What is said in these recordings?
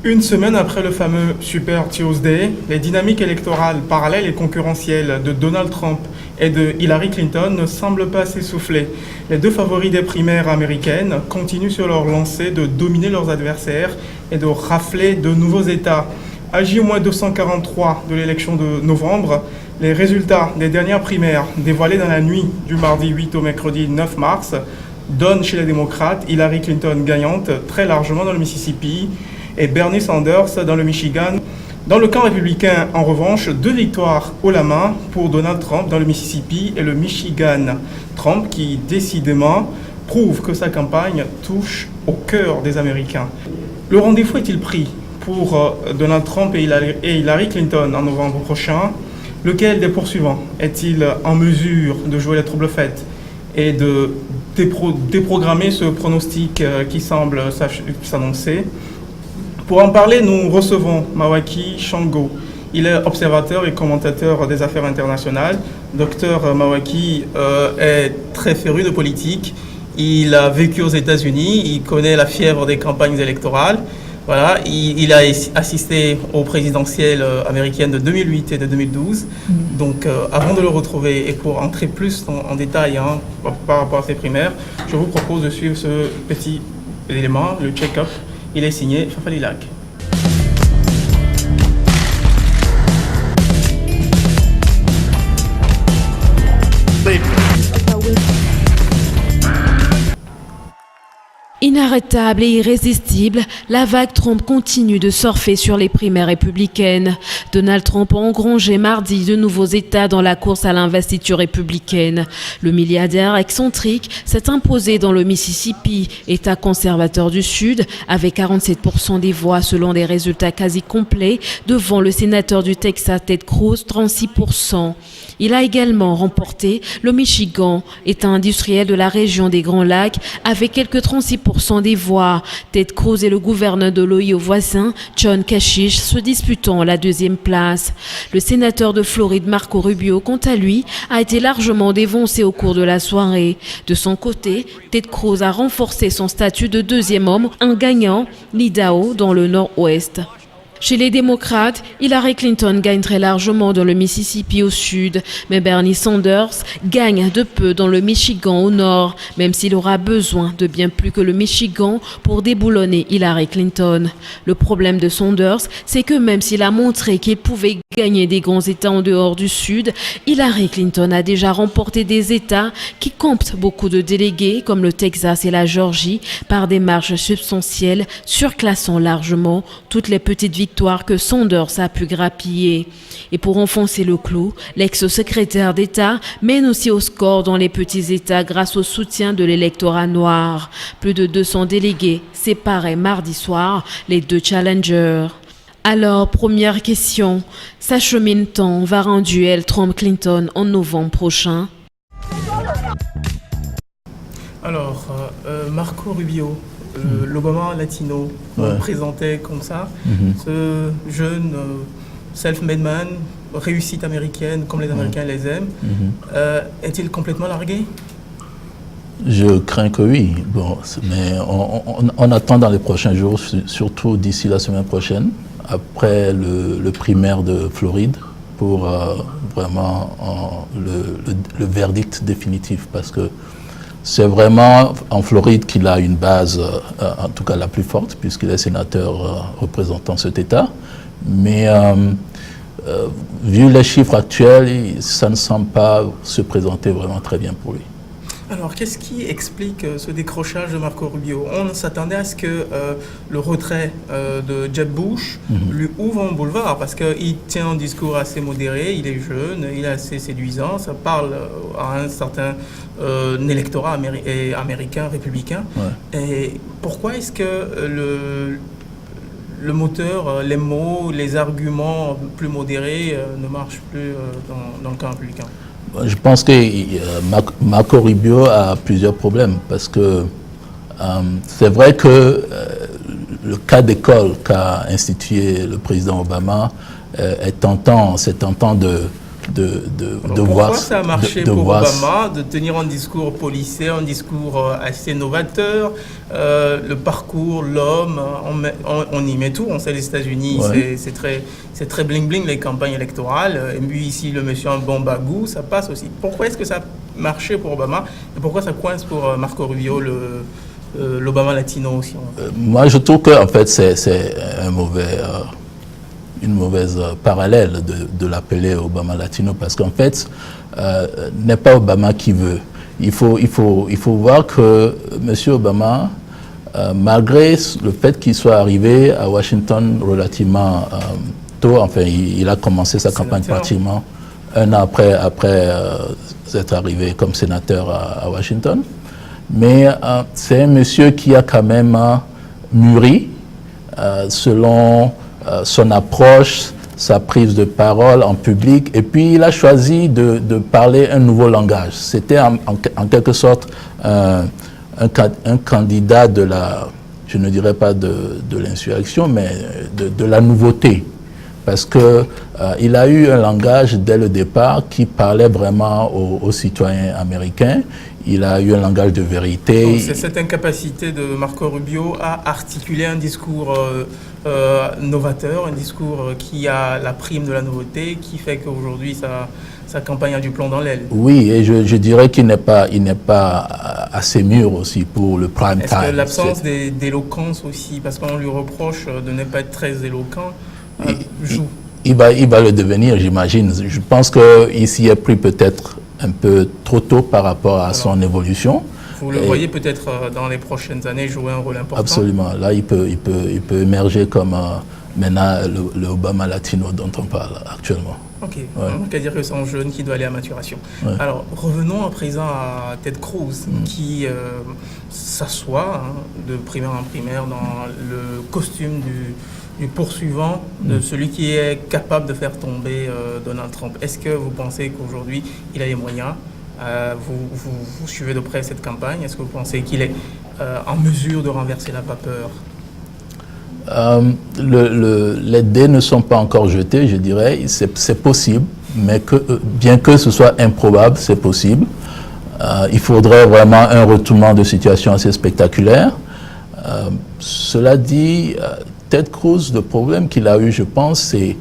Une semaine après le fameux Super Tuesday, les dynamiques électorales parallèles et concurrentielles de Donald Trump et de Hillary Clinton ne semblent pas s'essouffler. Les deux favoris des primaires américaines continuent sur leur lancée de dominer leurs adversaires et de rafler de nouveaux États. À J-243 de l'élection de novembre, les résultats des dernières primaires dévoilés dans la nuit du mardi 8 au mercredi 9 mars donnent chez les démocrates Hillary Clinton gagnante très largement dans le Mississippi et Bernie Sanders dans le Michigan. Dans le camp républicain, en revanche, 2 victoires haut la main pour Donald Trump dans le Mississippi et le Michigan. Trump qui, décidément, prouve que sa campagne touche au cœur des Américains. Le rendez-vous est-il pris pour Donald Trump et Hillary Clinton en novembre prochain? Lequel des poursuivants est-il en mesure de jouer les troubles fêtes et de déprogrammer ce pronostic qui semble s'annoncer? Pour en parler, nous recevons Mawaki Shango. Il est observateur et commentateur des affaires internationales. Docteur Mawaki est très féru de politique. Il a vécu aux États-Unis, il connaît la fièvre des campagnes électorales. Voilà, il a assisté aux présidentielles américaines de 2008 et de 2012. Donc, avant de le retrouver et pour entrer plus en détail par rapport à ces primaires, je vous propose de suivre ce petit élément, le check-up. Il est signé Fafali Lac. Inarrêtable et irrésistible, la vague Trump continue de surfer sur les primaires républicaines. Donald Trump a engrangé mardi de nouveaux États dans la course à l'investiture républicaine. Le milliardaire excentrique s'est imposé dans le Mississippi, État conservateur du Sud, avec 47% des voix selon des résultats quasi complets, devant le sénateur du Texas Ted Cruz, 36%. Il a également remporté le Michigan, État industriel de la région des Grands Lacs, avec quelques 36% des voix. Ted Cruz et le gouverneur de l'Ohio voisin, John Kasich, se disputant la deuxième place. Le sénateur de Floride, Marco Rubio, quant à lui, a été largement dévancé au cours de la soirée. De son côté, Ted Cruz a renforcé son statut de deuxième homme en gagnant l'Idaho dans le nord-ouest. Chez les démocrates, Hillary Clinton gagne très largement dans le Mississippi au sud, mais Bernie Sanders gagne de peu dans le Michigan au nord, même s'il aura besoin de bien plus que le Michigan pour déboulonner Hillary Clinton. Le problème de Sanders, c'est que même s'il a montré qu'il pouvait gagner des grands États en dehors du sud, Hillary Clinton a déjà remporté des États qui comptent beaucoup de délégués, comme le Texas et la Géorgie, par des marges substantielles, surclassant largement toutes les petites victoires que Sanders a pu grappiller. Et pour enfoncer le clou, l'ex-secrétaire d'État mène aussi au score dans les petits États grâce au soutien de l'électorat noir. Plus de 200 délégués séparaient mardi soir les deux challengers. Alors, première question, s'achemine-t-on vers un duel Trump-Clinton en novembre prochain? Alors, Marco Rubio, l'Obama latino, présenté comme ça, ce jeune self-made man, réussite américaine comme les Américains les aiment, est-il complètement largué? Je crains que oui. Bon, mais on attend dans les prochains jours, surtout d'ici la semaine prochaine, après le primaire de Floride, pour vraiment le verdict définitif, parce que c'est vraiment en Floride qu'il a une base, en tout cas la plus forte, puisqu'il est sénateur représentant cet État. Mais vu les chiffres actuels, ça ne semble pas se présenter vraiment très bien pour lui. Alors, qu'est-ce qui explique ce décrochage de Marco Rubio? On s'attendait à ce que le retrait de Jeb Bush lui ouvre un boulevard, parce qu'il tient un discours assez modéré, il est jeune, il est assez séduisant, ça parle à un certain électorat américain, républicain. Et pourquoi est-ce que le moteur, les mots, les arguments plus modérés ne marchent plus dans le camp républicain? Je pense que Marco Rubio a plusieurs problèmes, parce que c'est vrai que le cas d'école qu'a institué le président Obama est tentant, c'est tentant de Pourquoi ça a marché pour Obama de tenir un discours policé, un discours assez novateur, le parcours, l'homme, on y met tout. On sait les États-Unis, ouais. c'est très bling-bling les campagnes électorales. Et puis ici, le monsieur a un bon bagou, ça passe aussi. Pourquoi est-ce que ça a marché pour Obama et pourquoi ça coince pour Marco Rubio, l'Obama latino aussi? Moi, je trouve que en fait, c'est une mauvaise parallèle de l'appeler Obama latino, parce qu'en fait, n'est pas Obama qui veut. Il faut voir que M. Obama, malgré le fait qu'il soit arrivé à Washington relativement tôt, enfin, il a commencé sa campagne pratiquement un an après être arrivé comme sénateur à Washington. Mais c'est un monsieur qui a quand même mûri selon son approche, sa prise de parole en public, et puis il a choisi de parler un nouveau langage. C'était en quelque sorte un candidat de la, je ne dirais pas de l'insurrection, mais de la nouveauté. Parce qu'il a eu un langage dès le départ qui parlait vraiment aux citoyens américains. Il a eu un langage de vérité. Donc c'est cette incapacité de Marco Rubio à articuler un discours novateur, un discours qui a la prime de la nouveauté, qui fait qu'aujourd'hui sa campagne a du plomb dans l'aile. Oui, et je dirais qu'il n'est pas assez mûr aussi pour le prime time. Est-ce que l'absence d'éloquence aussi, parce qu'on lui reproche de ne pas être très éloquent, joue? Il va le devenir, j'imagine. Je pense qu'il s'y est pris peut-être un peu trop tôt par rapport à son évolution. Vous le voyez peut-être dans les prochaines années jouer un rôle important? Absolument. Là, il peut émerger comme maintenant le Obama latino dont on parle actuellement. Ok, on peut dire que c'est un jeune qui doit aller à maturation. Ouais. Alors, revenons à présent à Ted Cruz, qui s'assoit de primaire en primaire dans le costume du poursuivant, de celui qui est capable de faire tomber Donald Trump. Est-ce que vous pensez qu'aujourd'hui, il a les moyens? Vous suivez de près cette campagne. Est-ce que vous pensez qu'il est en mesure de renverser la vapeur? Les dés ne sont pas encore jetés, je dirais. C'est possible, mais bien que ce soit improbable, c'est possible. Il faudrait vraiment un retournement de situation assez spectaculaire. Cela dit, Ted Cruz, le problème qu'il a eu, je pense, c'est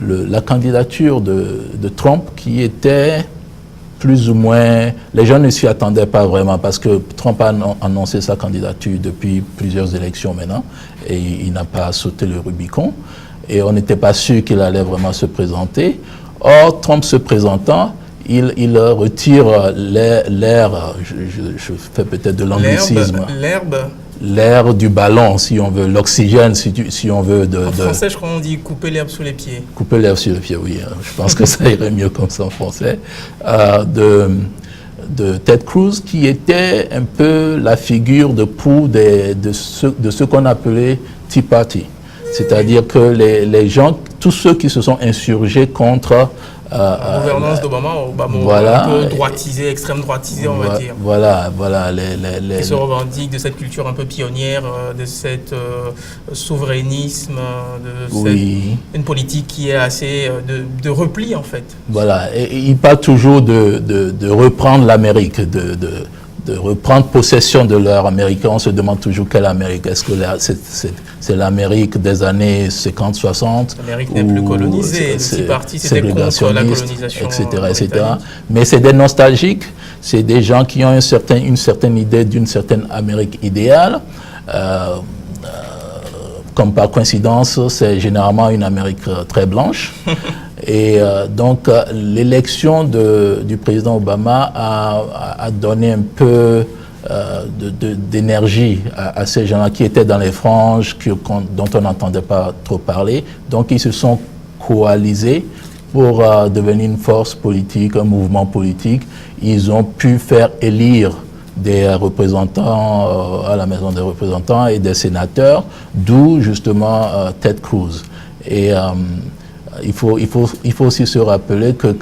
la candidature de Trump qui était plus ou moins... Les gens ne s'y attendaient pas vraiment parce que Trump a annoncé sa candidature depuis plusieurs élections maintenant et il n'a pas sauté le Rubicon et on n'était pas sûr qu'il allait vraiment se présenter. Or, Trump se présentant, il retire l'air, je fais peut-être de l'anglicisme. L'air du ballon, si on veut, l'oxygène, si on veut. En français, je crois qu'on dit couper l'herbe sous les pieds. Couper l'herbe sous les pieds, oui. Je pense que ça irait mieux comme ça en français. De Ted Cruz, qui était un peu la figure de proue de ce qu'on appelait Tea Party. C'est-à-dire que les gens, tous ceux qui se sont insurgés contre... la gouvernance d'Obama, voilà, un peu droitisé, extrême droitisé, on va dire. Voilà. Qui se revendiquent de cette culture un peu pionnière, de cet souverainisme, une politique qui est assez de repli, en fait. Voilà, et il parle toujours de reprendre l'Amérique, de reprendre possession de leur Amérique. On se demande toujours quelle Amérique. Est-ce que c'est l'Amérique des années 50-60? L'Amérique n'est plus colonisée. Le parti, c'était contre la colonisation, etc. Mais c'est des nostalgiques. C'est des gens qui ont une certaine idée d'une certaine Amérique idéale. Comme par coïncidence, c'est généralement une Amérique très blanche. Et donc, l'élection du président Obama a donné un peu d'énergie à ces gens-là qui étaient dans les franges, dont on n'entendait pas trop parler. Donc, ils se sont coalisés pour devenir une force politique, un mouvement politique. Ils ont pu faire élire des représentants à la Maison des représentants et des sénateurs, d'où justement Ted Cruz. Et il faut aussi se rappeler que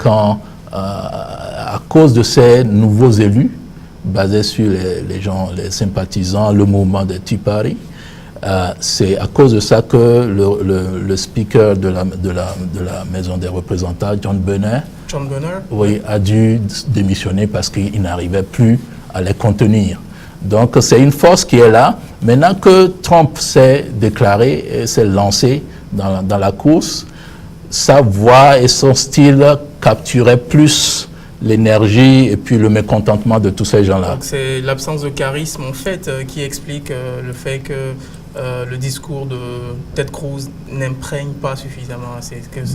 à cause de ces nouveaux élus, basés sur les sympathisants, le mouvement des Tea Party, c'est à cause de ça que le speaker de la Maison des représentants, John Boehner, John Bonner, oui, a dû démissionner parce qu'il n'arrivait plus à les contenir. Donc c'est une force qui est là. Maintenant que Trump s'est déclaré et s'est lancé dans la course, sa voix et son style capturaient plus l'énergie et puis le mécontentement de tous ces gens-là. Donc c'est l'absence de charisme en fait qui explique le fait que le discours de Ted Cruz n'imprègne pas suffisamment.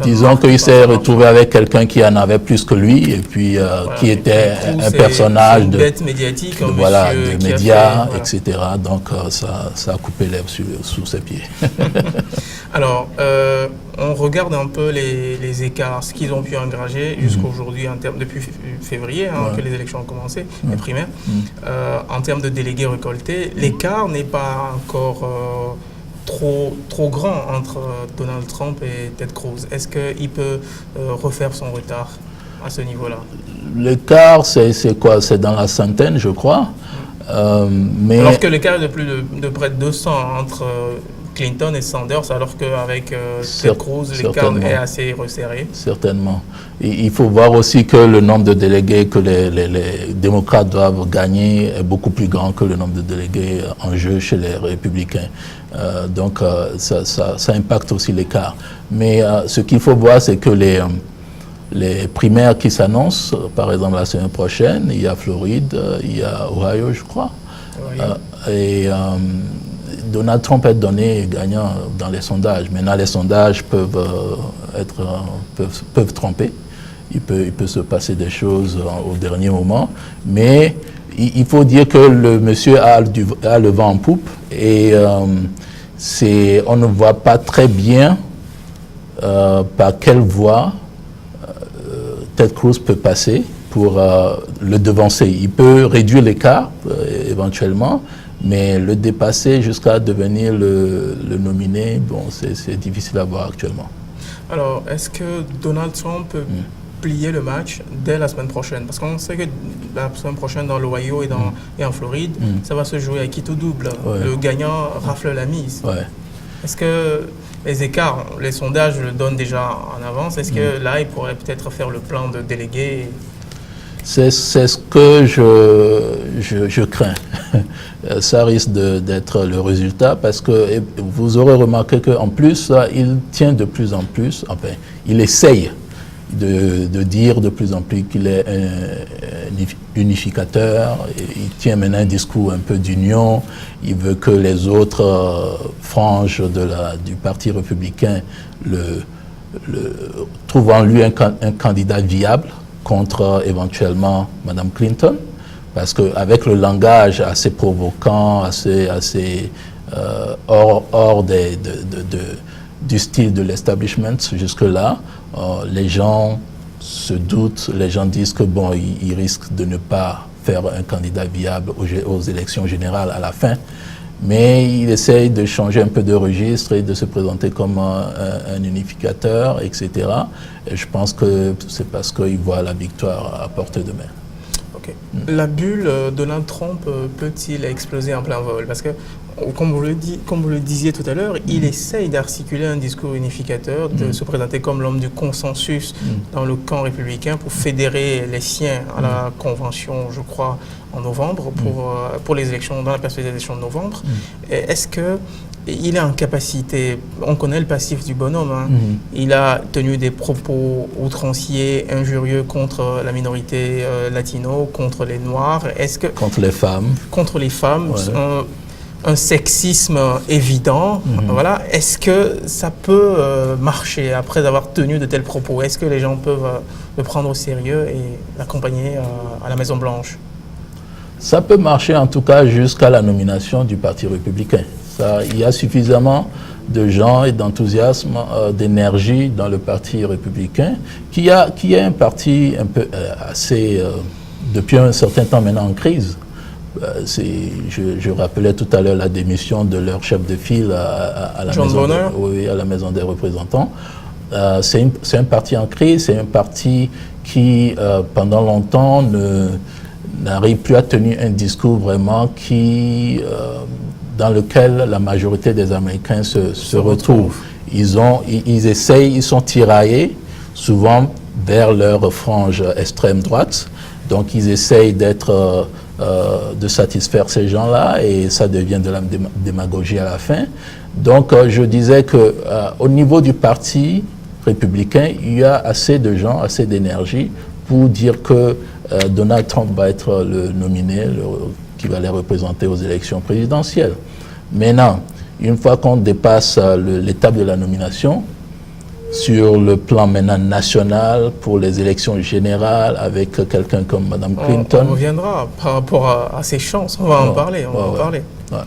Disons qu'il s'est retrouvé avec quelqu'un qui en avait plus que lui et puis voilà, qui était Cruz, un personnage de bête médiatique, de médias, voilà, etc. Donc ça a coupé l'herbe sous ses pieds. Alors, on regarde un peu les écarts, ce qu'ils ont pu engager jusqu'à aujourd'hui, depuis février, que les élections ont commencé, les primaires. En termes de délégués récoltés, l'écart n'est pas encore trop grand entre Donald Trump et Ted Cruz. Est-ce qu'il peut refaire son retard à ce niveau-là? L'écart, c'est quoi? C'est dans la centaine, je crois. Mais alors que l'écart est de près de 200 entre Clinton et Sanders, alors qu'avec Ted Cruz, l'écart est assez resserré. Certainement. Il faut voir aussi que le nombre de délégués que les démocrates doivent gagner est beaucoup plus grand que le nombre de délégués en jeu chez les républicains. Donc ça impacte aussi l'écart. Mais ce qu'il faut voir, c'est que les primaires qui s'annoncent, par exemple la semaine prochaine, il y a Floride, il y a Ohio, je crois. Et Donald Trump est donné gagnant dans les sondages. Maintenant, les sondages peuvent tromper. Il peut se passer des choses au dernier moment. Mais il faut dire que le monsieur a le vent en poupe et on ne voit pas très bien par quelle voie Ted Cruz peut passer pour le devancer. Il peut réduire l'écart éventuellement, mais le dépasser jusqu'à devenir le nominé, bon, c'est difficile à voir actuellement. Alors, est-ce que Donald Trump peut plier le match dès la semaine prochaine? Parce qu'on sait que la semaine prochaine, dans l'Ohio et en Floride, ça va se jouer à quitte ou double. Ouais. Le gagnant rafle la mise. Ouais. Est-ce que les écarts, les sondages le donnent déjà en avance? Est-ce que là, il pourrait peut-être faire le plan de délégués? C'est ce que je crains. Ça risque d'être le résultat parce que vous aurez remarqué qu'en plus, il tient de plus en plus, enfin, il essaye de dire de plus en plus qu'il est un unificateur. Il tient maintenant un discours un peu d'union. Il veut que les autres franges du Parti républicain trouvent en lui un candidat viable contre éventuellement Mme Clinton, parce qu'avec le langage assez provoquant, assez hors du style de l'establishment jusque-là, les gens se doutent, les gens disent que bon, il risque de ne pas faire un candidat viable aux élections générales à la fin, mais il essaye de changer un peu de registre et de se présenter comme un unificateur, etc. Et je pense que c'est parce qu'il voit la victoire à portée de main. Okay. La bulle Donald Trump peut-il exploser en plein vol? Parce que, comme vous le disiez tout à l'heure, il essaye d'articuler un discours unificateur, de se présenter comme l'homme du consensus dans le camp républicain pour fédérer les siens à la convention, je crois, en novembre, pour les élections, dans la perspective des élections de novembre. Est-ce qu'il est en capacité, on connaît le passif du bonhomme, hein, il a tenu des propos outranciers, injurieux contre la minorité latino, contre les Noirs. Contre les femmes. Contre les femmes. Ouais. Un sexisme évident. Voilà. Est-ce que ça peut marcher après avoir tenu de tels propos? Est-ce que les gens peuvent le prendre au sérieux et l'accompagner à la Maison-Blanche? Ça peut marcher en tout cas jusqu'à la nomination du Parti républicain. Il y a suffisamment de gens et d'enthousiasme, d'énergie dans le Parti républicain, qui est un parti un peu assez, depuis un certain temps maintenant, en crise. Je rappelais tout à l'heure la démission de leur chef de file à la Maison des représentants. C'est un parti en crise, c'est un parti qui, pendant longtemps, n'arrive plus à tenir un discours vraiment dans lequel la majorité des Américains se retrouvent. Ils essayent, ils sont tiraillés, souvent vers leur frange extrême droite. Donc ils essayent de satisfaire ces gens-là et ça devient de la démagogie à la fin. Donc je disais que au niveau du parti républicain, il y a assez de gens, assez d'énergie pour dire que Donald Trump va être le nominé qui va les représenter aux élections présidentielles. Maintenant, une fois qu'on dépasse l'étape de la nomination, sur le plan maintenant national, pour les élections générales, avec quelqu'un comme Mme Clinton. On reviendra par rapport à ses chances, on va en parler. Ouais.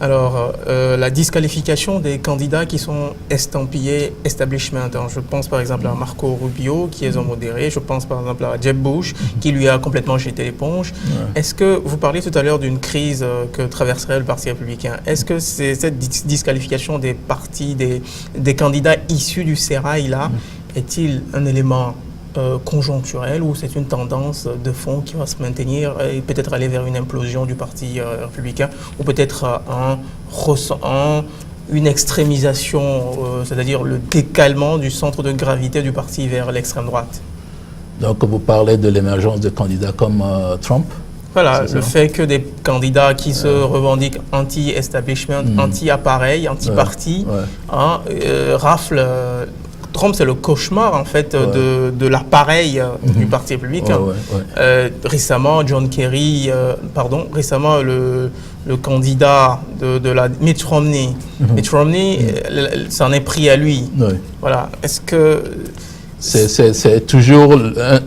Alors, la disqualification des candidats qui sont estampillés establishment. Alors, je pense par exemple à Marco Rubio, qui est homme modéré. Je pense par exemple à Jeb Bush, qui lui a complètement jeté l'éponge. Ouais. Est-ce que, vous parliez tout à l'heure d'une crise que traverserait le Parti républicain. Est-ce que cette disqualification des partis, des candidats issus du sérail-là, est-il un élément conjoncturel ou c'est une tendance de fond qui va se maintenir et peut-être aller vers une implosion du Parti républicain ou peut-être une extrémisation, c'est-à-dire le décalement du centre de gravité du parti vers l'extrême droite? Donc vous parlez de l'émergence de candidats comme Trump? Voilà, le fait que des candidats qui se revendiquent anti-establishment, anti-appareil, anti-parti, raflent. Trump, c'est le cauchemar, en fait, de l'appareil du Parti républicain. Récemment, John Kerry, récemment, le candidat de la Mitt Romney, s'en est pris à lui. Voilà. Est-ce que... C'est toujours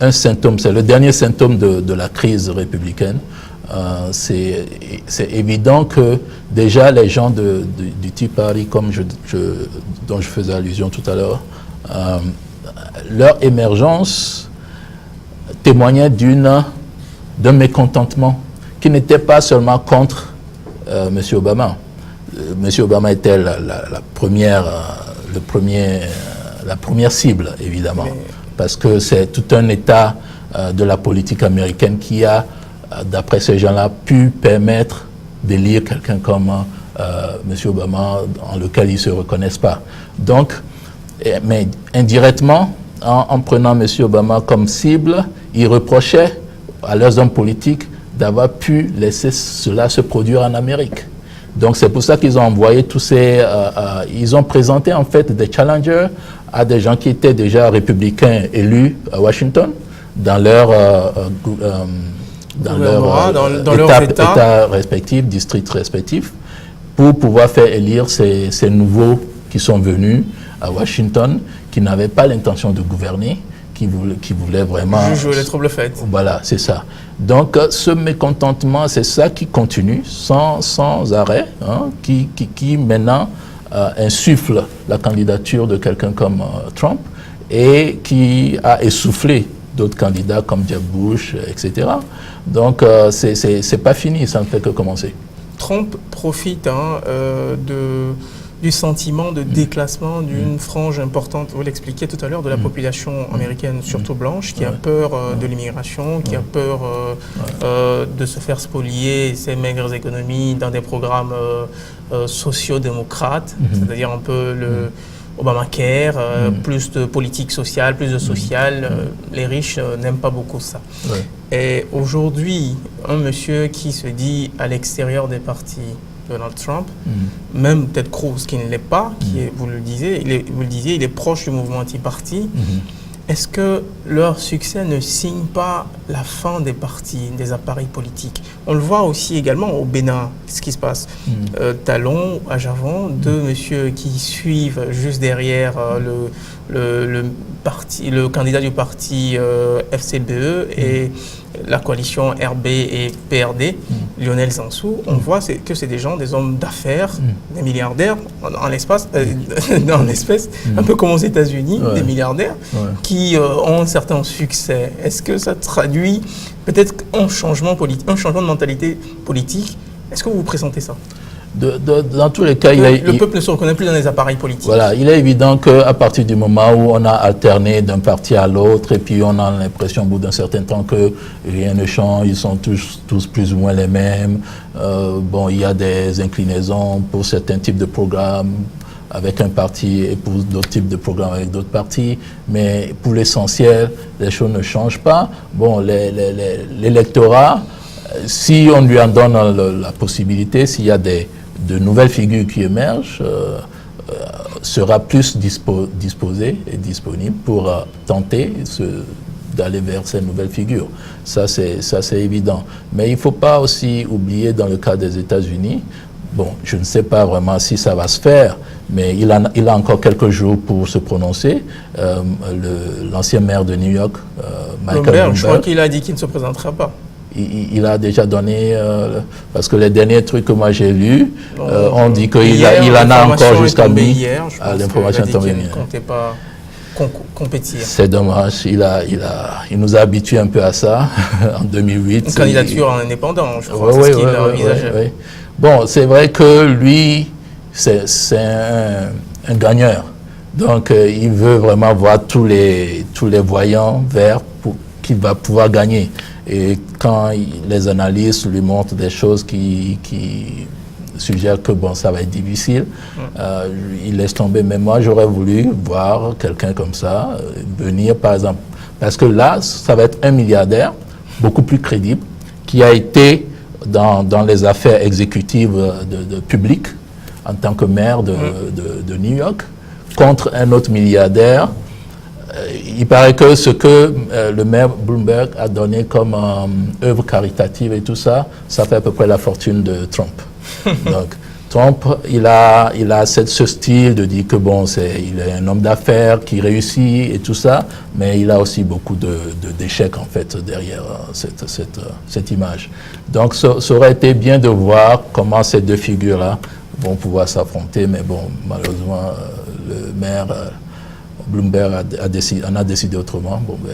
un symptôme, c'est le dernier symptôme de la crise républicaine. C'est évident que déjà les gens du Tea Party, comme dont je faisais allusion tout à l'heure, leur émergence témoignait d'un mécontentement qui n'était pas seulement contre M. Obama. M. Obama était la première cible, évidemment, parce que c'est tout un état de la politique américaine qui a, d'après ces gens-là, pu permettre d'élire quelqu'un comme M. Obama, en lequel ils ne se reconnaissent pas. Donc, mais indirectement, en prenant M. Obama comme cible, ils reprochaient à leurs hommes politiques d'avoir pu laisser cela se produire en Amérique. Donc c'est pour ça qu'ils ont envoyé ils ont présenté en fait des challengers à des gens qui étaient déjà républicains élus à Washington dans leur État respectif, district respectif, pour pouvoir faire élire ces nouveaux qui sont venus à Washington, qui n'avaient pas l'intention de gouverner, qui voulaient vraiment... jouer les troubles faits. Voilà, c'est ça. Donc, ce mécontentement, c'est ça qui continue sans arrêt, qui maintenant insuffle la candidature de quelqu'un comme Trump et qui a essoufflé d'autres candidats comme Jeb Bush, etc. Donc, c'est pas fini, ça ne fait que commencer. Trump profite du sentiment de déclassement d'une frange importante, vous l'expliquiez tout à l'heure, de la population américaine, surtout blanche, qui a peur de l'immigration, qui a peur de se faire spolier ses maigres économies dans des programmes sociodémocrates, c'est-à-dire un peu le Obamacare, plus de politique sociale, plus de social. Les riches n'aiment pas beaucoup ça. Et aujourd'hui, un monsieur qui se dit à l'extérieur des partis, Donald Trump, même Ted Cruz qui ne l'est pas, vous le disiez, il est proche du mouvement anti-parti. Est-ce que leur succès ne signe pas la fin des partis, des appareils politiques? On le voit aussi également au Bénin, ce qui se passe. Talon, à Javon, deux messieurs qui suivent juste derrière le candidat du parti FCBE et la coalition RB et PRD, Lionel Zansou. On voit que c'est des gens, des hommes d'affaires, des milliardaires en espèces, un peu comme aux États-Unis, des milliardaires qui ont un certain succès. Est-ce que ça traduit peut-être un changement de mentalité politique? Est-ce que vous pressentez ça? Dans tous les cas, le peuple ne se reconnaît plus dans les appareils politiques. Voilà, il est évident qu'à partir du moment où on a alterné d'un parti à l'autre et puis on a l'impression au bout d'un certain temps que rien ne change, ils sont tous plus ou moins les mêmes. Il y a des inclinaisons pour certains types de programmes, avec un parti et pour d'autres types de programmes avec d'autres partis, mais pour l'essentiel, les choses ne changent pas. Bon, l'électorat, si on lui en donne la possibilité, s'il y a de nouvelles figures qui émergent, sera plus disposé et disponible pour tenter d'aller vers ces nouvelles figures. Ça, c'est évident. Mais il ne faut pas aussi oublier, dans le cas des États-Unis, bon, je ne sais pas vraiment si ça va se faire, mais il a encore quelques jours pour se prononcer. L'ancien maire de New York, Michael Bloomberg, je crois qu'il a dit qu'il ne se présentera pas. Il a déjà donné, parce que les derniers trucs que moi j'ai lus, on dit qu'il en a encore jusqu'à mi. L'information est tombée hier. Il ne comptait pas compétir. C'est dommage, il nous a habitués un peu à ça en 2008. Une candidature en indépendant, je crois, c'est ce qu'il envisageait. Oui. Bon, c'est vrai que lui, c'est un gagneur. Donc, il veut vraiment voir tous les voyants verts qu'il va pouvoir gagner. Et quand les analystes lui montrent des choses qui suggèrent que bon, ça va être difficile, il laisse tomber. Mais moi, j'aurais voulu voir quelqu'un comme ça venir, par exemple. Parce que là, ça va être un milliardaire, beaucoup plus crédible, qui a été dans les affaires exécutives de publiques en tant que maire de New York, contre un autre milliardaire. Il paraît que ce que le maire Bloomberg a donné comme œuvre caritative et tout ça, ça fait à peu près la fortune de Trump. Donc, Trump, il a ce style de dire que bon, il est un homme d'affaires qui réussit et tout ça, mais il a aussi beaucoup d'échecs en fait derrière cette image. Donc, ça aurait été bien de voir comment ces deux figures-là vont pouvoir s'affronter, mais bon, malheureusement, le maire Bloomberg en a décidé autrement. Bon, ben,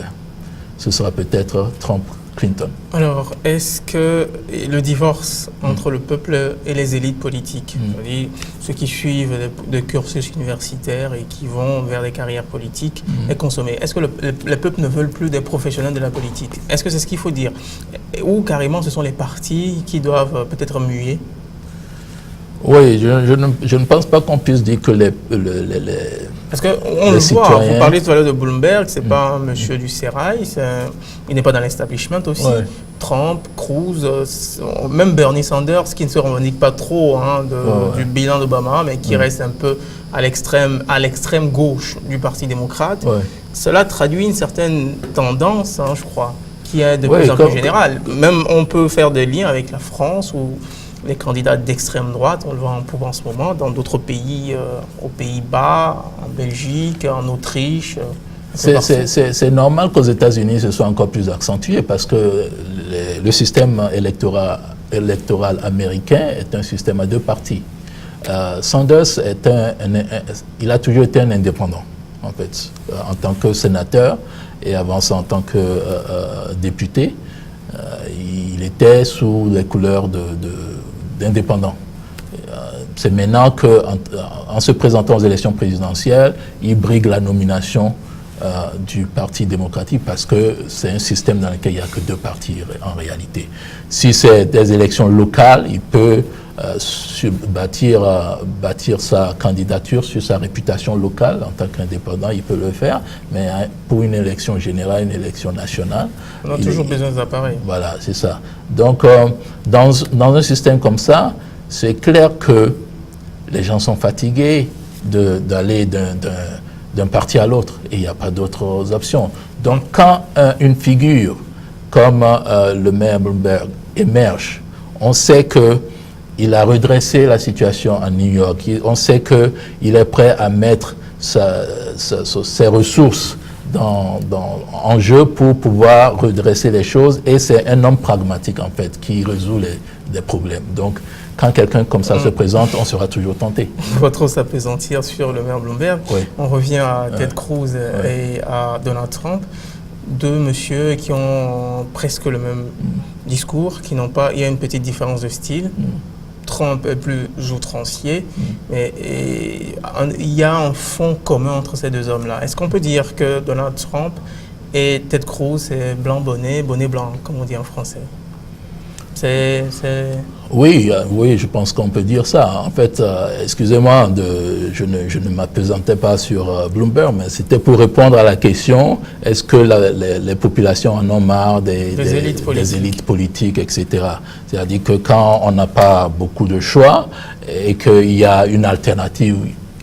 ce sera peut-être Trump-Clinton. Alors, est-ce que le divorce entre le peuple et les élites politiques, c'est-à-dire ceux qui suivent des cursus universitaires et qui vont vers des carrières politiques, est consommé? Est-ce que le peuple ne veut plus des professionnels de la politique? Est-ce que c'est ce qu'il faut dire? Ou carrément, ce sont les partis qui doivent peut-être muer? Oui, je ne pense pas qu'on puisse dire que parce qu'on le voit, vous parlez tout à l'heure de Bloomberg, c'est pas un monsieur du sérail, il n'est pas dans l'establishment aussi. Ouais. Trump, Cruz, même Bernie Sanders, qui ne se revendique pas trop du bilan d'Obama, mais qui reste un peu à l'extrême gauche du Parti démocrate. Ouais. Cela traduit une certaine tendance, je crois, qui est de plus en plus générale. Même on peut faire des liens avec la France ou les candidats d'extrême droite, on le voit en ce moment, dans d'autres pays, aux Pays-Bas, en Belgique, en Autriche. C'est normal qu'aux États-Unis, ce soit encore plus accentué parce que le système électoral américain est un système à deux partis. Sanders il a toujours été un indépendant, en fait, en tant que sénateur et avant ça en tant que député. Il était sous les couleurs d'indépendant. C'est maintenant qu'en se présentant aux élections présidentielles, il brigue la nomination du Parti démocratique parce que c'est un système dans lequel il n'y a que deux partis en réalité. Si c'est des élections locales, il peut bâtir sa candidature sur sa réputation locale en tant qu'indépendant, il peut le faire, mais pour une élection générale, une élection nationale... On a toujours besoin d'appareils. Voilà, c'est ça. Donc, dans un système comme ça, c'est clair que les gens sont fatigués d'aller d'un parti à l'autre et il n'y a pas d'autres options. Donc, quand une figure comme le maire Bloomberg émerge, on sait qu'il a redressé la situation à New York. On sait qu'il est prêt à mettre ses ressources en jeu pour pouvoir redresser les choses. Et c'est un homme pragmatique, en fait, qui résout les problèmes. Donc, quand quelqu'un comme ça se présente, on sera toujours tenté. Il ne faut trop s'apaisantir sur le maire Bloomberg. Oui. On revient à Ted Cruz et à Donald Trump. Deux messieurs qui ont presque le même discours, qui n'ont pas... Il y a une petite différence de style. Trump est plus outrancier, mais il y a un fond commun entre ces deux hommes-là. Est-ce qu'on peut dire que Donald Trump et Ted Cruz, c'est blanc bonnet, bonnet blanc, comme on dit en français? Oui, oui, je pense qu'on peut dire ça. En fait, excusez-moi, je ne m'appesantais pas sur Bloomberg, mais c'était pour répondre à la question, est-ce que les populations en ont marre des élites politiques, etc. C'est-à-dire que quand on n'a pas beaucoup de choix et qu'il y a une alternative,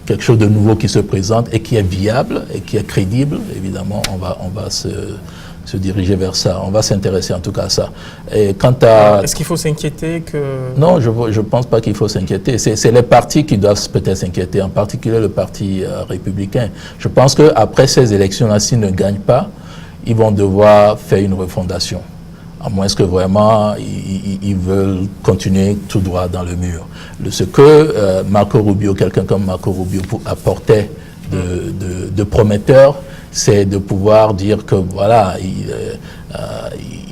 quelque chose de nouveau qui se présente et qui est viable et qui est crédible, évidemment, on va se diriger vers ça. On va s'intéresser en tout cas à ça. Et quant à... Est-ce qu'il faut s'inquiéter que... Non, je ne pense pas qu'il faut s'inquiéter. C'est les partis qui doivent peut-être s'inquiéter, en particulier le parti républicain. Je pense qu'après ces élections-là, s'ils ne gagnent pas, ils vont devoir faire une refondation. À moins que vraiment ils veulent continuer tout droit dans le mur. Ce que Marco Rubio, quelqu'un comme Marco Rubio apportait de prometteur, c'est de pouvoir dire que voilà,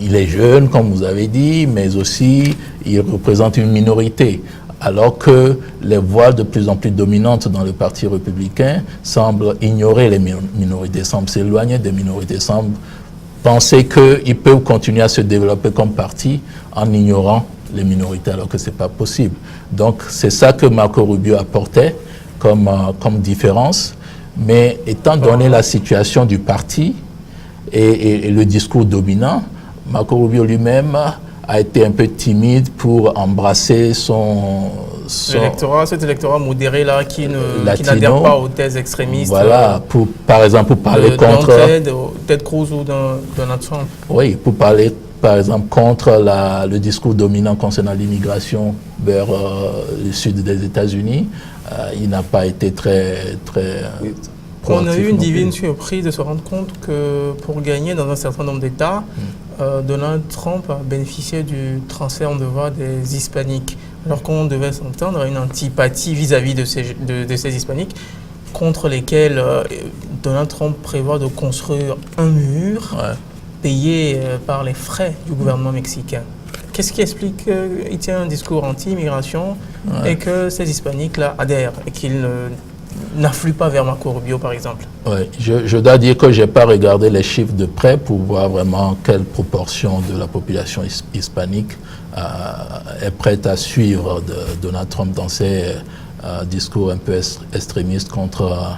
il est jeune, comme vous avez dit, mais aussi il représente une minorité. Alors que les voix de plus en plus dominantes dans le Parti républicain semblent ignorer les minorités, semblent s'éloigner des minorités, semblent penser qu'ils peuvent continuer à se développer comme parti en ignorant les minorités, alors que ce n'est pas possible. Donc c'est ça que Marco Rubio apportait comme différence. Mais étant donné la situation du parti et le discours dominant, Marco Rubio lui-même a été un peu timide pour embrasser cet électorat modéré là qui n'adhère pas aux thèses extrémistes. Voilà, par exemple pour parler contre Ted Cruz ou Donald Trump. Oui, pour parler par exemple contre le discours dominant concernant l'immigration vers le sud des États-Unis. Il n'a pas été très on a eu une divine surprise de se rendre compte que pour gagner dans un certain nombre d'États, Donald Trump a bénéficié du transfert de voix des hispaniques, alors qu'on devait s'entendre à une antipathie vis-à-vis de ces hispaniques contre lesquels Donald Trump prévoit de construire un mur payé par les frais du gouvernement mexicain. Qu'est-ce qui explique qu'il tient un discours anti-immigration et que ces hispaniques-là adhèrent et qu'ils n'affluent pas vers Marco Rubio, par exemple? Oui, je dois dire que je n'ai pas regardé les chiffres de près pour voir vraiment quelle proportion de la population hispanique est prête à suivre Donald Trump dans ses discours un peu extrémistes contre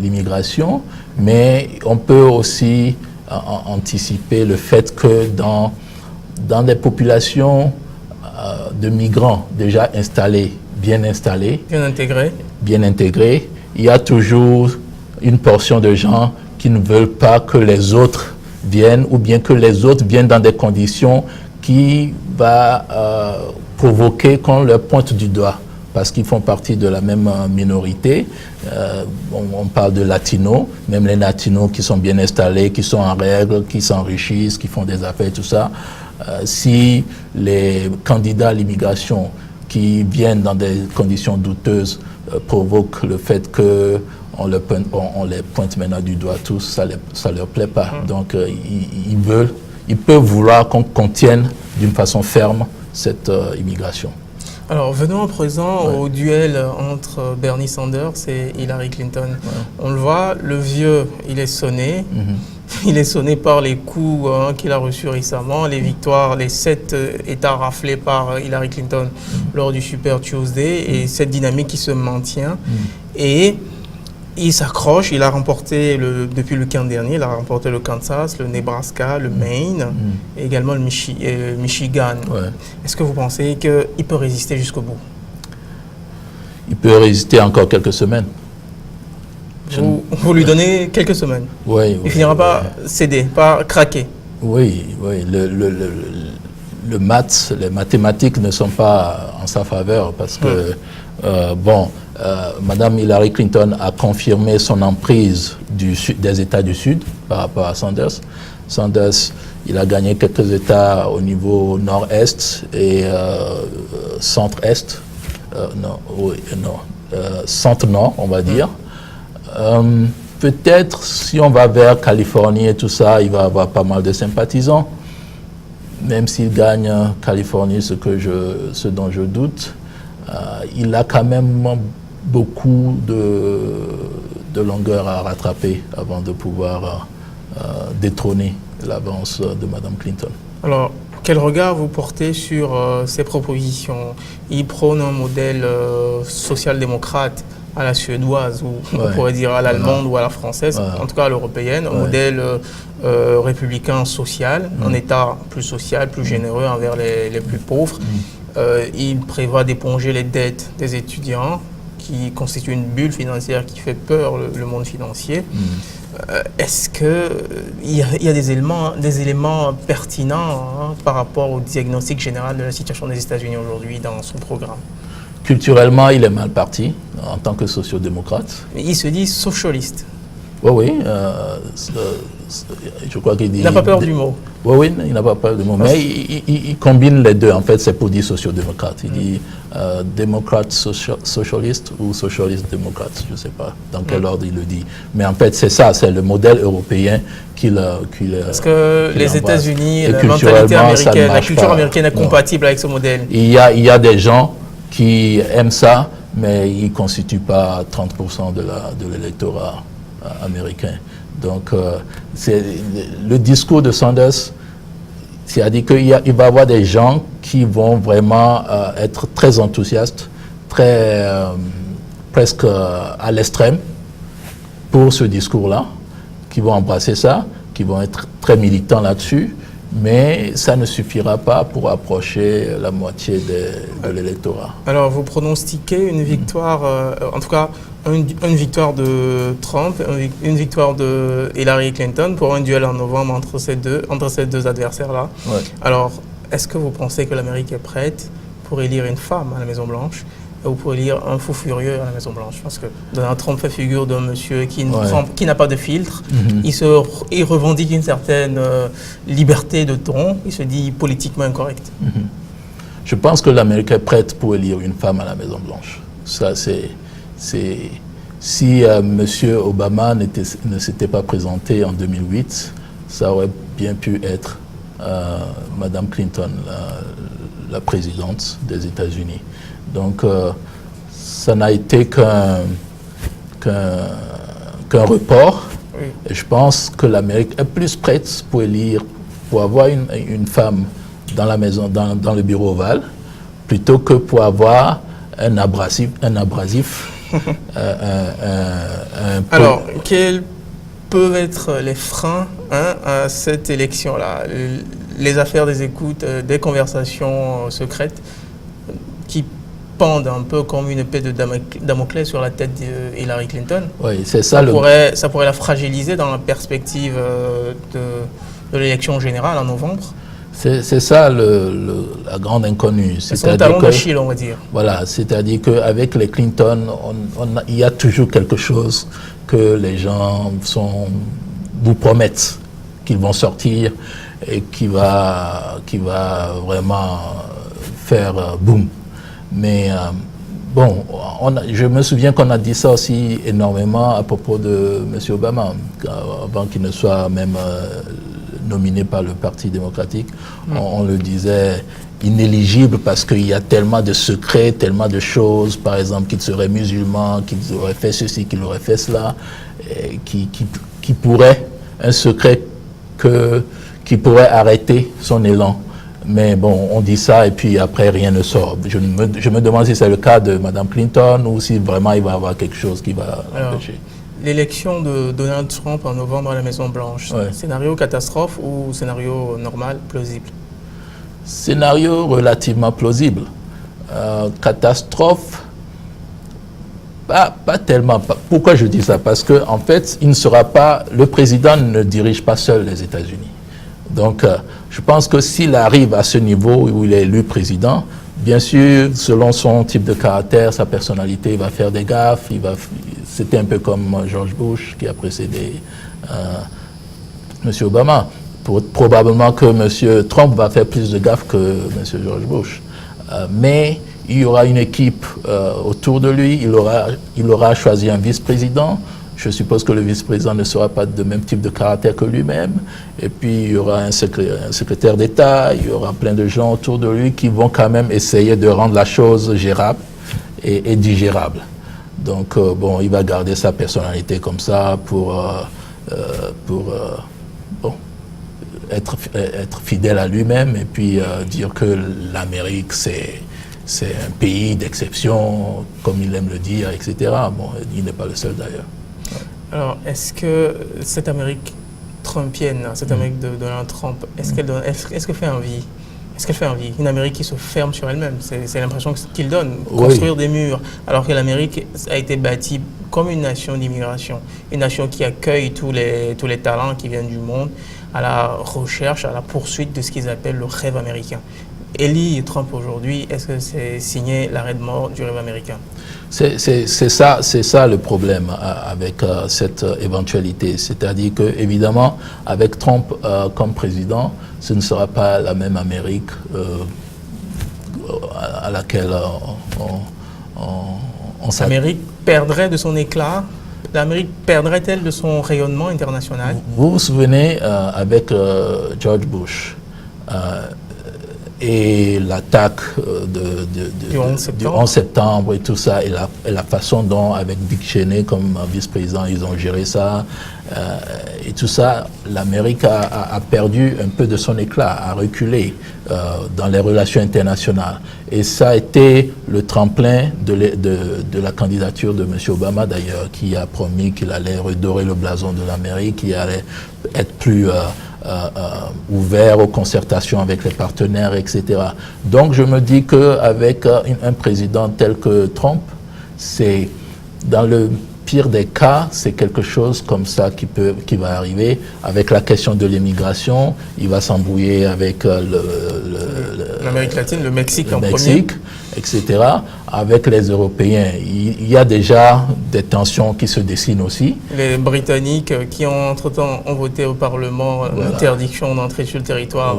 l'immigration. Mais on peut aussi anticiper le fait que dans des populations de migrants déjà installés, bien intégrés, il y a toujours une portion de gens qui ne veulent pas que les autres viennent ou bien que les autres viennent dans des conditions qui va provoquer qu'on leur pointe du doigt parce qu'ils font partie de la même minorité. On parle de latinos, même les latinos qui sont bien installés, qui sont en règle, qui s'enrichissent, qui font des affaires, tout ça. Si les candidats à l'immigration qui viennent dans des conditions douteuses provoquent le fait qu'on les pointe maintenant du doigt tous, ça leur plaît pas. Donc ils peuvent vouloir qu'on contienne d'une façon ferme cette immigration. Alors venons à présent au duel entre Bernie Sanders et Hillary Clinton. On le voit, le vieux, il est sonné. Il est sonné par les coups qu'il a reçus récemment, les victoires, les 7 États raflés par Hillary Clinton lors du Super Tuesday et cette dynamique qui se maintient. Et il s'accroche, il a remporté, depuis le week-end dernier, il a remporté le Kansas, le Nebraska, le Maine et également le Michigan. Est-ce que vous pensez qu'il peut résister jusqu'au bout? Il peut résister encore quelques semaines. Vous lui donnez quelques semaines. Oui. Il ne finira pas céder, pas craquer. Oui. Les mathématiques ne sont pas en sa faveur parce que, Madame Hillary Clinton a confirmé son emprise des États du Sud par rapport à Sanders. Sanders, il a gagné quelques États au niveau nord-est et centre-est. Centre-nord, on va dire. Peut-être si on va vers Californie et tout ça, il va avoir pas mal de sympathisants. Même s'il gagne Californie, ce dont je doute, il a quand même beaucoup de longueur à rattraper avant de pouvoir détrôner l'avance de Mme Clinton. Alors, Quel regard vous portez sur ces propositions? Il prône un modèle social-démocrate à la suédoise, ou on pourrait dire à l'allemande ou à la française, en tout cas à l'européenne, un modèle républicain social, un État plus social, plus généreux envers les plus pauvres. Il prévoit d'éponger les dettes des étudiants, qui constituent une bulle financière qui fait peur le monde financier. Est-ce qu'il y a des éléments pertinents par rapport au diagnostic général de la situation des États-Unis aujourd'hui dans son programme? Culturellement, il est mal parti en tant que sociodémocrate. Mais il se dit socialiste. Oui, je crois qu'il dit... Il n'a pas peur du mot. Oui, il n'a pas peur du mot. Mais il combine les deux, en fait, c'est pour dire sociodémocrate. Il dit démocrate socialiste ou socialiste démocrate, je ne sais pas dans quel ordre il le dit. Mais en fait, c'est ça, c'est le modèle européen qu'il Parce que les États-Unis, la mentalité américaine, la culture américaine est compatible avec ce modèle. Il y a des gens qui aiment ça, mais ils ne constituent pas 30% de l'électorat américain. Donc, c'est le discours de Sanders, c'est-à-dire qu'il va y avoir des gens qui vont vraiment être très enthousiastes, presque à l'extrême pour ce discours-là, qui vont embrasser ça, qui vont être très militants là-dessus, mais ça ne suffira pas pour approcher la moitié de l'électorat. Alors, vous pronostiquez une victoire, en tout cas, une victoire de Trump, une victoire de Hillary Clinton pour un duel en novembre entre ces deux adversaires-là. Ouais. Alors, est-ce que vous pensez que l'Amérique est prête pour élire une femme à la Maison-Blanche ou pour élire un fou furieux à la Maison-Blanche? Parce que Donald Trump fait figure d'un monsieur qui n'a pas de filtre. Il revendique une certaine liberté de ton. Il se dit politiquement incorrect. Je pense que l'Amérique est prête pour élire une femme à la Maison-Blanche. Ça, si M. Obama ne s'était pas présenté en 2008, ça aurait bien pu être Mme Clinton, la présidente des États-Unis. Donc, ça n'a été qu'un report. Oui. Et je pense que l'Amérique est plus prête pour avoir une femme dans la maison, dans le bureau ovale, plutôt que pour avoir un abrasif. Alors, quels peuvent être les freins à cette élection-là? Les affaires des écoutes, des conversations secrètes qui pendent un peu comme une épée de Damoclès sur la tête d'Hillary Clinton. Oui, c'est ça. Ça pourrait la fragiliser dans la perspective de l'élection générale en novembre. C'est ça la grande inconnue. C'est son talon d'Achille, on va dire. Voilà, c'est-à-dire qu'avec les Clinton, il y a toujours quelque chose que les gens vous promettent qu'ils vont sortir et qui va vraiment faire boum. Mais bon, je me souviens qu'on a dit ça aussi énormément à propos de M. Obama, avant qu'il ne soit même nominé par le Parti démocratique. On le disait inéligible parce qu'il y a tellement de secrets, tellement de choses, par exemple qu'il serait musulman, qu'il aurait fait ceci, qu'il aurait fait cela, qui pourrait, un secret qui pourrait arrêter son élan. Mais bon, on dit ça et puis après rien ne sort. Je me demande si c'est le cas de Mme Clinton ou si vraiment il va y avoir quelque chose qui va empêcher. L'élection de Donald Trump en novembre à la Maison-Blanche, scénario catastrophe ou scénario normal, plausible? Scénario relativement plausible. Catastrophe, pas tellement. Pourquoi je dis ça? Parce que en fait, le président ne dirige pas seul les États-Unis. Donc, je pense que s'il arrive à ce niveau où il est élu président, bien sûr, selon son type de caractère, sa personnalité, il va faire des gaffes. C'était un peu comme George Bush qui a précédé M. Obama. Probablement que M. Trump va faire plus de gaffes que M. George Bush. Mais il y aura une équipe autour de lui. Il aura choisi un vice-président. Je suppose que le vice-président ne sera pas de même type de caractère que lui-même. Et puis, il y aura un secrétaire d'État, il y aura plein de gens autour de lui qui vont quand même essayer de rendre la chose gérable et digérable. Donc, bon, il va garder sa personnalité comme ça pour être fidèle à lui-même et puis dire que l'Amérique, c'est un pays d'exception, comme il aime le dire, etc. Bon, il n'est pas le seul d'ailleurs. Alors, est-ce que cette Amérique trumpienne, cette Amérique de Donald Trump, est-ce qu'elle fait envie? Est-ce qu'elle fait envie? Une Amérique qui se ferme sur elle-même, c'est l'impression qu'il donne, construire des murs, alors que l'Amérique a été bâtie comme une nation d'immigration, une nation qui accueille tous les talents qui viennent du monde à la recherche, à la poursuite de ce qu'ils appellent le rêve américain. Élire Trump aujourd'hui, est-ce que c'est signer l'arrêt de mort du rêve américain? C'est ça le problème avec cette éventualité. C'est-à-dire que, évidemment, avec Trump comme président, ce ne sera pas la même Amérique à laquelle on s'attend. L'Amérique perdrait de son éclat? L'Amérique perdrait-elle de son rayonnement international? Vous vous souvenez avec George Bush et l'attaque du 11 septembre et tout ça, et la façon dont, avec Dick Cheney comme vice-président, ils ont géré ça, et tout ça, l'Amérique a perdu un peu de son éclat, a reculé dans les relations internationales. Et ça a été le tremplin de la candidature de M. Obama, d'ailleurs, qui a promis qu'il allait redorer le blason de l'Amérique, qu'il allait être plus ouvert aux concertations avec les partenaires, etc. Donc je me dis qu'avec un président tel que Trump, c'est dans le pire des cas, c'est quelque chose comme ça qui va arriver. Avec la question de l'immigration, il va s'embrouiller avec l'Amérique latine, le Mexique en Mexique, etc. Avec les Européens, il y a déjà des tensions qui se dessinent aussi. Les Britanniques qui entre-temps ont voté au Parlement l'interdiction d'entrer sur le territoire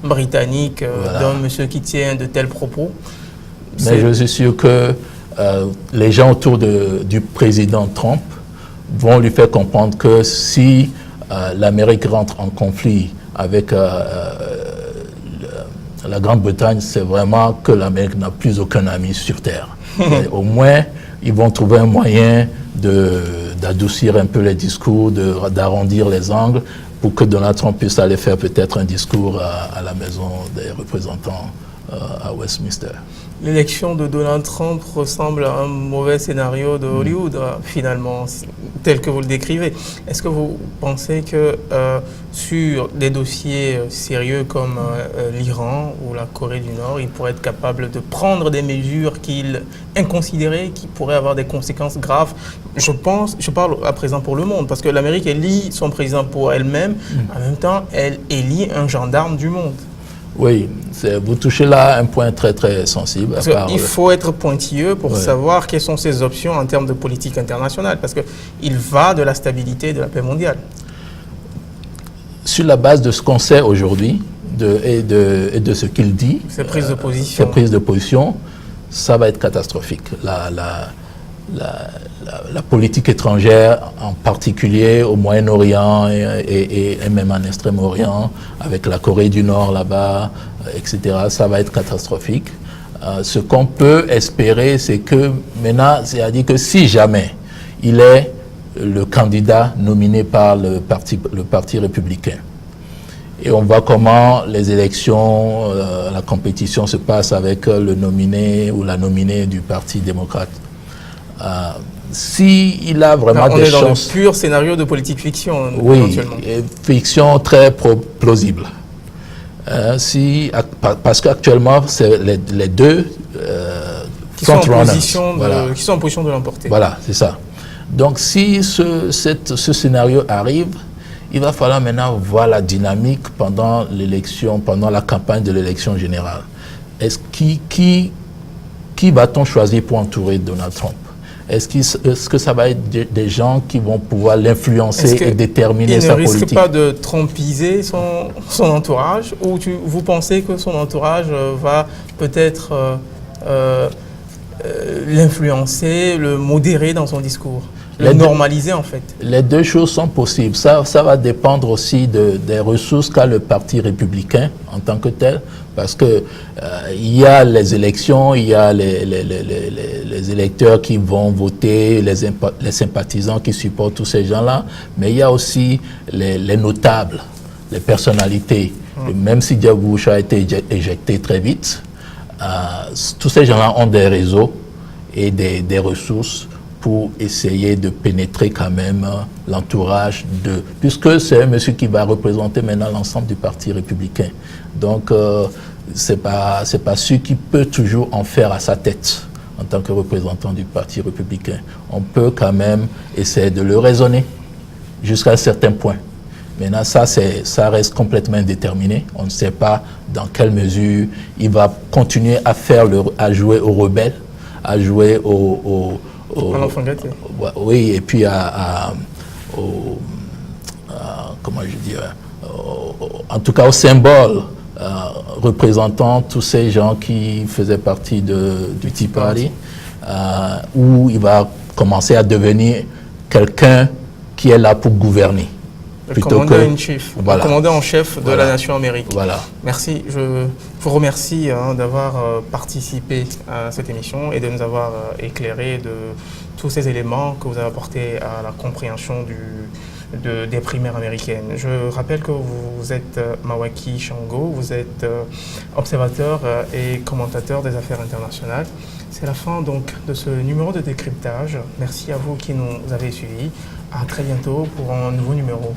britannique d'un monsieur qui tient de tels propos. Mais je suis sûr que les gens autour du président Trump vont lui faire comprendre que si l'Amérique rentre en conflit avec la Grande-Bretagne, c'est vraiment que l'Amérique n'a plus aucun ami sur Terre. Au moins, ils vont trouver un moyen d'adoucir un peu les discours, d'arrondir les angles, pour que Donald Trump puisse aller faire peut-être un discours à la Maison des représentants à Westminster. L'élection de Donald Trump ressemble à un mauvais scénario de Hollywood, finalement, tel que vous le décrivez. Est-ce que vous pensez que sur des dossiers sérieux comme l'Iran ou la Corée du Nord, il pourrait être capable de prendre des mesures inconsidérées, qui pourraient avoir des conséquences graves? Je parle à présent pour le monde, parce que l'Amérique élit son président pour elle-même, en même temps, elle élit un gendarme du monde. Oui, vous touchez là un point très très sensible. Il faut être pointilleux pour savoir quelles sont ses options en termes de politique internationale, parce qu'il va de la stabilité et de la paix mondiale. Sur la base de ce qu'on sait aujourd'hui et de ce qu'il dit, ses prises de position, ça va être catastrophique. La politique étrangère, en particulier au Moyen-Orient et même en Extrême-Orient, avec la Corée du Nord là-bas, etc., ça va être catastrophique. Ce qu'on peut espérer, c'est que maintenant, c'est-à-dire que si jamais il est le candidat nominé par le parti républicain, et on voit comment les élections, la compétition se passe avec le nominé ou la nominée du Parti démocrate, s'il a vraiment des chances... On est dans le pur scénario de politique fiction, oui, éventuellement. Fiction très plausible. Parce qu'actuellement, c'est les deux qui sont en position de l'emporter. Voilà, c'est ça. Donc, si ce scénario arrive, il va falloir maintenant voir la dynamique pendant l'élection, pendant la campagne de l'élection générale. Qui va-t-on choisir pour entourer Donald Trump? Est-ce que ça va être des gens qui vont pouvoir l'influencer et déterminer sa politique? Il ne risque pas de trumpiser son entourage, ou vous pensez que son entourage va peut-être l'influencer, le modérer dans son discours, le normaliser en fait? Les deux choses sont possibles. Ça va dépendre aussi des ressources qu'a le Parti républicain en tant que tel, parce que il y a les élections, il y a les électeurs qui vont voter, les sympathisants qui supportent tous ces gens-là, mais il y a aussi les notables les personnalités, et même si Dieu Bush a été éjecté très vite, tous ces gens-là ont des réseaux et des ressources pour essayer de pénétrer quand même l'entourage puisque c'est un monsieur qui va représenter maintenant l'ensemble du Parti républicain. Donc, c'est pas sûr qu'il peut toujours en faire à sa tête en tant que représentant du Parti républicain. On peut quand même essayer de le raisonner jusqu'à un certain point. Maintenant, ça reste complètement indéterminé. On ne sait pas dans quelle mesure il va continuer à jouer aux rebelles, à jouer oui, et puis comment je dirais, en tout cas au symbole représentant tous ces gens qui faisaient partie du Tea Party, où il va commencer à devenir quelqu'un qui est là pour gouverner. Le commandant en chef de la nation américaine. Voilà. Merci. Je vous remercie d'avoir participé à cette émission et de nous avoir éclairé de tous ces éléments que vous avez apportés à la compréhension des primaires américaines. Je rappelle que vous êtes Mawaki Shango, vous êtes observateur et commentateur des affaires internationales. C'est la fin donc de ce numéro de décryptage. Merci à vous qui nous avez suivis. À très bientôt pour un nouveau numéro.